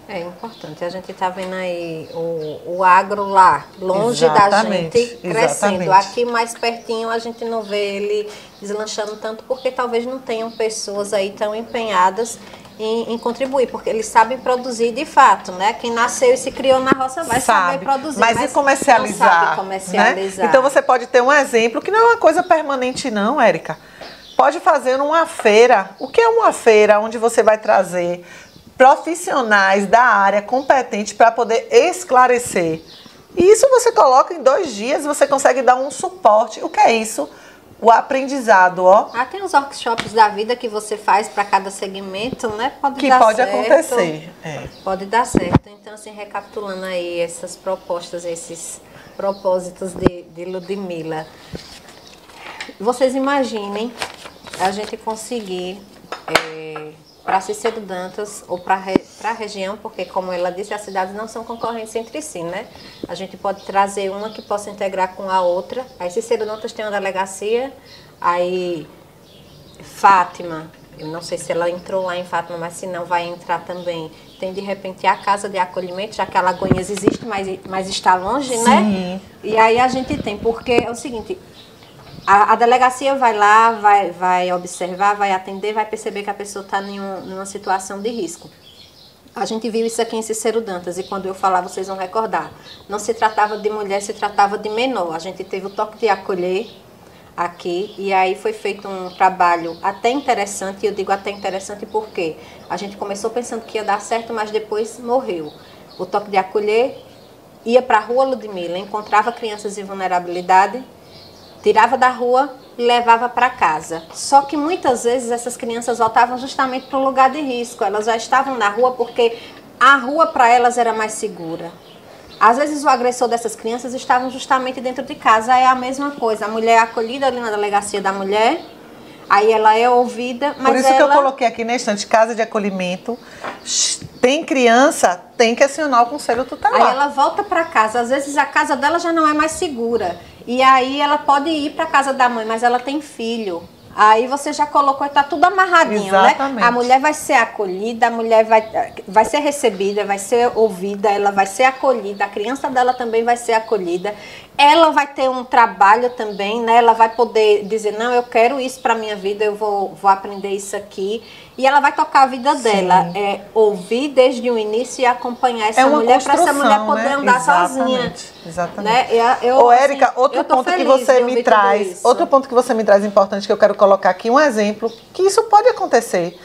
É importante. A gente está vendo aí o agro lá, longe da gente, crescendo. Exatamente. Aqui mais pertinho a gente não vê ele deslanchando tanto, porque talvez não tenham pessoas aí tão empenhadas em contribuir, porque eles sabem produzir de fato, né? Quem nasceu e se criou na roça vai saber produzir, mas e comercializar, não sabe comercializar. Né? Então você pode ter um exemplo que não é uma coisa permanente não, Érica. Pode fazer uma feira. O que é uma feira? Onde você vai trazer profissionais da área competentes para poder esclarecer. E isso você coloca em 2 dias, você consegue dar um suporte. O que é isso? O aprendizado, ó. Tem os workshops da vida que você faz para cada segmento, né? Pode acontecer. Pode dar certo. Então, assim, recapitulando aí essas propostas, esses propósitos de Ludmila. Vocês imaginem a gente conseguir, para Cícero Dantas ou para a região, porque, como ela disse, as cidades não são concorrentes entre si, né? A gente pode trazer uma que possa integrar com a outra. Aí Cícero Dantas tem uma delegacia, aí Fátima, eu não sei se ela entrou lá em Fátima, mas se não vai entrar também. Tem, de repente, a casa de acolhimento, já que a Alagoinhas existe, mas está longe, sim, né? E aí a gente tem, porque é o seguinte... A delegacia vai lá, vai observar, vai atender, vai perceber que a pessoa está em uma situação de risco. A gente viu isso aqui em Cícero Dantas, e quando eu falar, vocês vão recordar. Não se tratava de mulher, se tratava de menor. A gente teve o toque de acolher aqui, e aí foi feito um trabalho até interessante, e eu digo até interessante porque a gente começou pensando que ia dar certo, mas depois morreu. O toque de acolher ia para a rua Ludmila, encontrava crianças em vulnerabilidade, tirava da rua e levava para casa. Só que muitas vezes essas crianças voltavam justamente para o lugar de risco. Elas já estavam na rua porque a rua para elas era mais segura. Às vezes o agressor dessas crianças estavam justamente dentro de casa. É a mesma coisa. A mulher é acolhida ali na delegacia da mulher, aí ela é ouvida, mas por isso que eu coloquei aqui na estante, casa de acolhimento. Tem criança, tem que acionar o conselho tutelar. Aí ela volta para casa. Às vezes a casa dela já não é mais segura. E aí ela pode ir para casa da mãe, mas ela tem filho. Aí você já colocou e está tudo amarradinho, exatamente, né? A mulher vai ser acolhida, a mulher vai ser recebida, vai ser ouvida, ela vai ser acolhida, a criança dela também vai ser acolhida. Ela vai ter um trabalho também, né? Ela vai poder dizer, não, eu quero isso para minha vida, eu vou aprender isso aqui. E ela vai tocar a vida dela. É ouvir desde o início e acompanhar essa mulher para essa mulher poder, né, andar sozinha. Exatamente. Né? Ô, Érica, outro ponto que você me traz, importante que eu quero colocar aqui, um exemplo, que isso pode acontecer.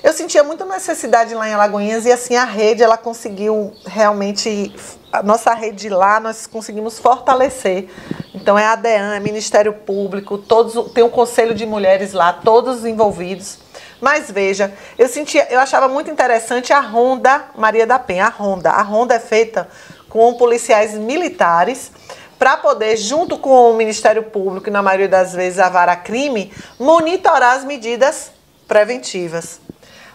Eu sentia muita necessidade lá em Alagoinhas e assim a rede, ela conseguiu realmente, a nossa rede lá, nós conseguimos fortalecer. Então é a ADEAN, é Ministério Público, tem um Conselho de Mulheres lá, todos envolvidos. Mas veja, eu achava muito interessante a Ronda Maria da Penha, a Ronda é feita com policiais militares para poder, junto com o Ministério Público e na maioria das vezes a Vara Crime, monitorar as medidas preventivas.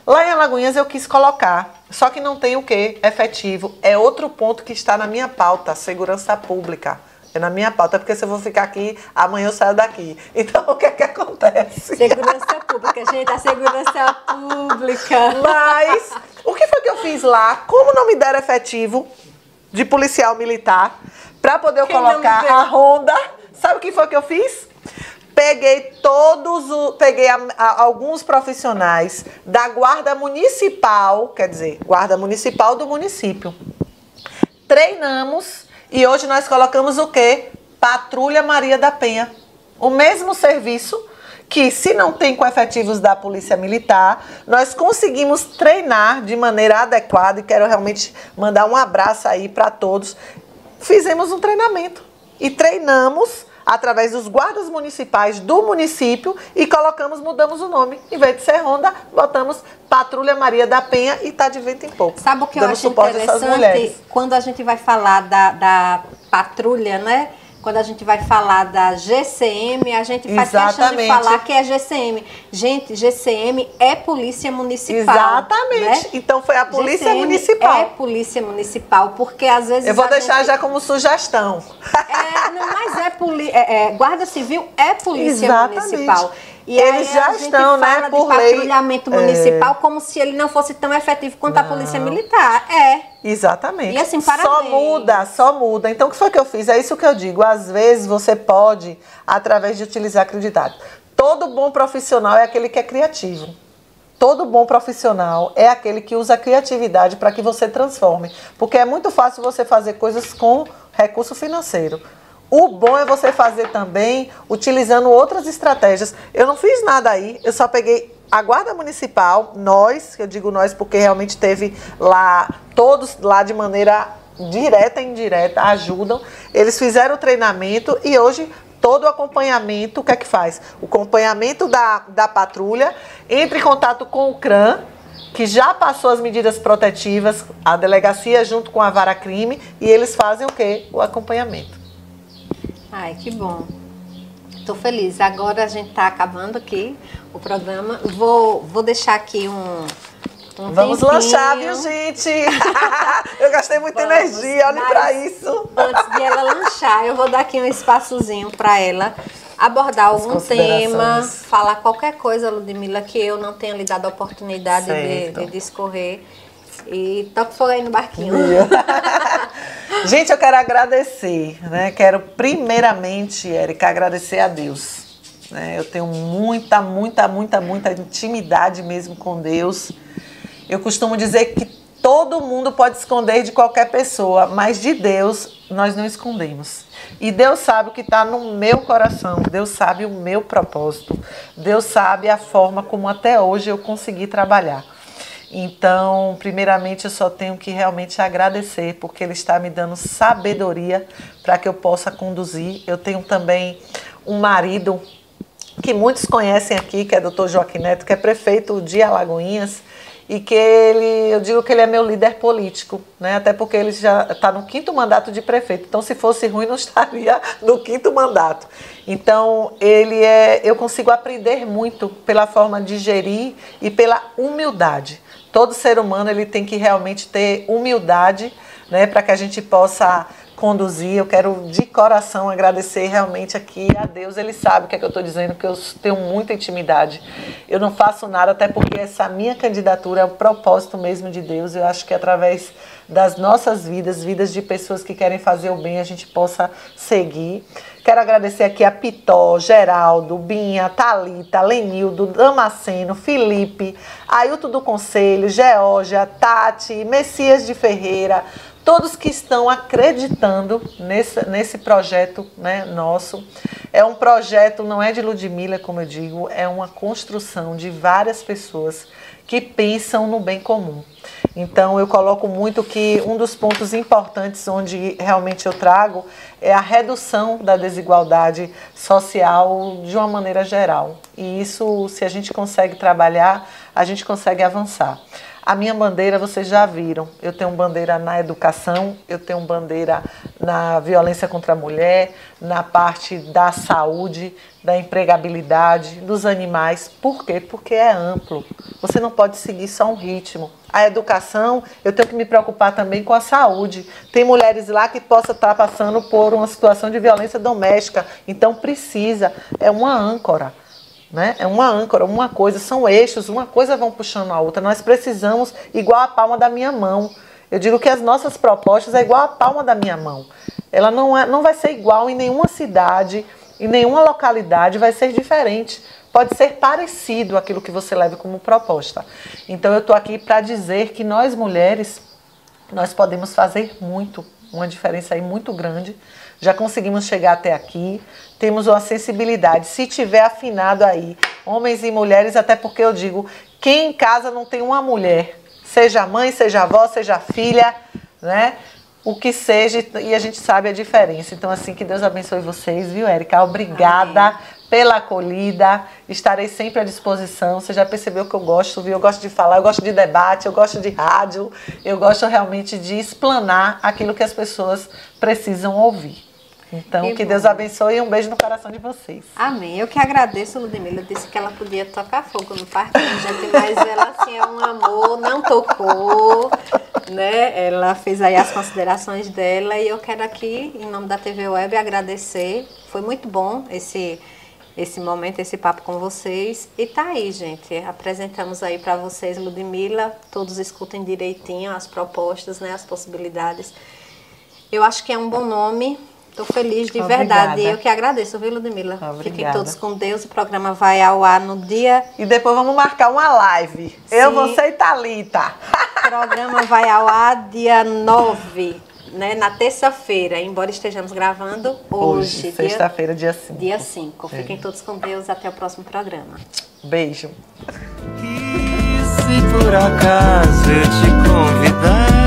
Lá em Alagoinhas eu quis colocar, só que não tem o quê? Efetivo. É outro ponto que está na minha pauta, segurança pública. É na minha pauta, porque se eu vou ficar aqui, amanhã eu saio daqui. Então, o que é que acontece? Segurança pública, gente, a segurança pública. Mas, o que foi que eu fiz lá? Como não me deram efetivo de policial militar, para poder colocar a Ronda, sabe o que foi que eu fiz? Peguei alguns profissionais da Guarda Municipal, quer dizer, Guarda Municipal do município. Treinamos e hoje nós colocamos o quê? Patrulha Maria da Penha. O mesmo serviço que, se não tem com efetivos da Polícia Militar, nós conseguimos treinar de maneira adequada e quero realmente mandar um abraço aí para todos. Fizemos um treinamento e treinamos através dos guardas municipais do município e mudamos o nome. Em vez de ser Ronda, botamos Patrulha Maria da Penha e tá de vento em pouco. Sabe o que eu acho interessante? Quando a gente vai falar da patrulha, né? Quando a gente vai falar da GCM, a gente faz questão de falar que é GCM. Gente, GCM é Polícia Municipal. Exatamente. Né? Então foi a Polícia GCM Municipal. É Polícia Municipal, porque às vezes... Eu vou deixar já como sugestão. Não, mas Guarda Civil é Polícia Municipal. E eles já estão, né, por lei. Patrulhamento municipal como se ele não fosse tão efetivo quanto a Polícia Militar. Exatamente. E assim, parabéns. Só muda. Então, o que foi que eu fiz? É isso que eu digo. Às vezes, você pode, através de utilizar a criatividade. Todo bom profissional é aquele que é criativo. Todo bom profissional é aquele que usa a criatividade para que você transforme. Porque é muito fácil você fazer coisas com recurso financeiro. O bom é você fazer também utilizando outras estratégias. Eu não fiz nada aí, eu só peguei a Guarda Municipal, nós, eu digo nós porque realmente teve lá, todos lá de maneira direta e indireta, ajudam. Eles fizeram o treinamento e hoje todo o acompanhamento, o que é que faz? O acompanhamento da patrulha, entra em contato com o CRAM, que já passou as medidas protetivas, a delegacia junto com a Vara Crime, e eles fazem o quê? O acompanhamento. Ai, que bom. Tô feliz. Agora a gente tá acabando aqui o programa. Vou deixar aqui Vamos tempinho. lanchar, viu, gente? Eu gastei muita energia, olhem pra isso. Antes de ela lanchar, eu vou dar aqui um espaçozinho pra ela abordar algum tema, falar qualquer coisa, Ludmila, que eu não tenha lhe dado a oportunidade de discorrer. E toca fogo aí no barquinho. Gente, eu quero agradecer, né? Quero primeiramente, Érica, agradecer a Deus. Né? Eu tenho muita intimidade mesmo com Deus. Eu costumo dizer que todo mundo pode esconder de qualquer pessoa, mas de Deus nós não escondemos. E Deus sabe o que está no meu coração, Deus sabe o meu propósito, Deus sabe a forma como até hoje eu consegui trabalhar. Então, primeiramente, eu só tenho que realmente agradecer, porque Ele está me dando sabedoria para que eu possa conduzir. Eu tenho também um marido que muitos conhecem aqui, que é Dr. Joaquim Neto, que é prefeito de Alagoinhas, e que eu digo que ele é meu líder político, né? Até porque ele já está no 5º mandato de prefeito. Então, se fosse ruim, não estaria no 5º mandato. Então, eu consigo aprender muito pela forma de gerir e pela humildade. Todo ser humano ele tem que realmente ter humildade, né, para que a gente possa conduzir. Eu quero de coração agradecer realmente aqui a Deus. Ele sabe o que é que eu estou dizendo, que eu tenho muita intimidade. Eu não faço nada, até porque essa minha candidatura é o propósito mesmo de Deus. Eu acho que através das nossas vidas de pessoas que querem fazer o bem, a gente possa seguir. Quero agradecer aqui a Pitó, Geraldo, Binha, Thalita, Lenildo, Damasceno, Felipe, Ailton do Conselho, Geórgia, Tati, Messias de Ferreira, todos que estão acreditando nesse projeto, né, nosso. É um projeto, não é de Ludmila, como eu digo, é uma construção de várias pessoas que pensam no bem comum. Então, eu coloco muito que um dos pontos importantes onde realmente eu trago é a redução da desigualdade social de uma maneira geral. E isso, se a gente consegue trabalhar, a gente consegue avançar. A minha bandeira, vocês já viram, eu tenho bandeira na educação, eu tenho bandeira na violência contra a mulher, na parte da saúde, da empregabilidade, dos animais. Por quê? Porque é amplo. Você não pode seguir só um ritmo. A educação, eu tenho que me preocupar também com a saúde. Tem mulheres lá que possam estar passando por uma situação de violência doméstica, então precisa, é uma âncora. Né? É uma âncora, uma coisa, são eixos, uma coisa vão puxando a outra. Nós precisamos, igual a palma da minha mão. Eu digo que as nossas propostas é igual a palma da minha mão. Ela não vai ser igual em nenhuma cidade, em nenhuma localidade, vai ser diferente. Pode ser parecido aquilo que você leva como proposta. Então eu estou aqui para dizer que nós mulheres, nós podemos fazer muito, uma diferença aí muito grande. Já conseguimos chegar até aqui, temos uma sensibilidade. Se tiver afinado aí, homens e mulheres, até porque eu digo, quem em casa não tem uma mulher, seja mãe, seja avó, seja filha, né? o que seja, e a gente sabe a diferença. Então, assim, que Deus abençoe vocês, viu, Érica? Obrigada. Amém. Pela acolhida, estarei sempre à disposição. Você já percebeu que eu gosto, viu? Eu gosto de falar, eu gosto de debate, eu gosto de rádio, eu gosto realmente de explanar aquilo que as pessoas precisam ouvir. Então, que Deus abençoe e um beijo no coração de vocês. Amém. Eu que agradeço, Ludmila. Disse que ela podia tocar fogo no parquinho, gente, mas ela, assim, é um amor, não tocou, né? Ela fez aí as considerações dela e eu quero aqui, em nome da TV Web, agradecer. Foi muito bom esse momento, esse papo com vocês. E tá aí, gente. Apresentamos aí para vocês, Ludmila. Todos escutem direitinho as propostas, né? As possibilidades. Eu acho que é um bom nome. Estou feliz de verdade. Eu que agradeço, viu, Ludmila? Obrigada. Fiquem todos com Deus. O programa vai ao ar no dia... E depois vamos marcar uma live. Sim. Eu, você e Thalita. O programa vai ao ar dia 9, né, na terça-feira, embora estejamos gravando hoje. Sexta-feira, dia 5. Dia 5. Fiquem todos com Deus. Até o próximo programa. Beijo. E se por acaso eu te convidar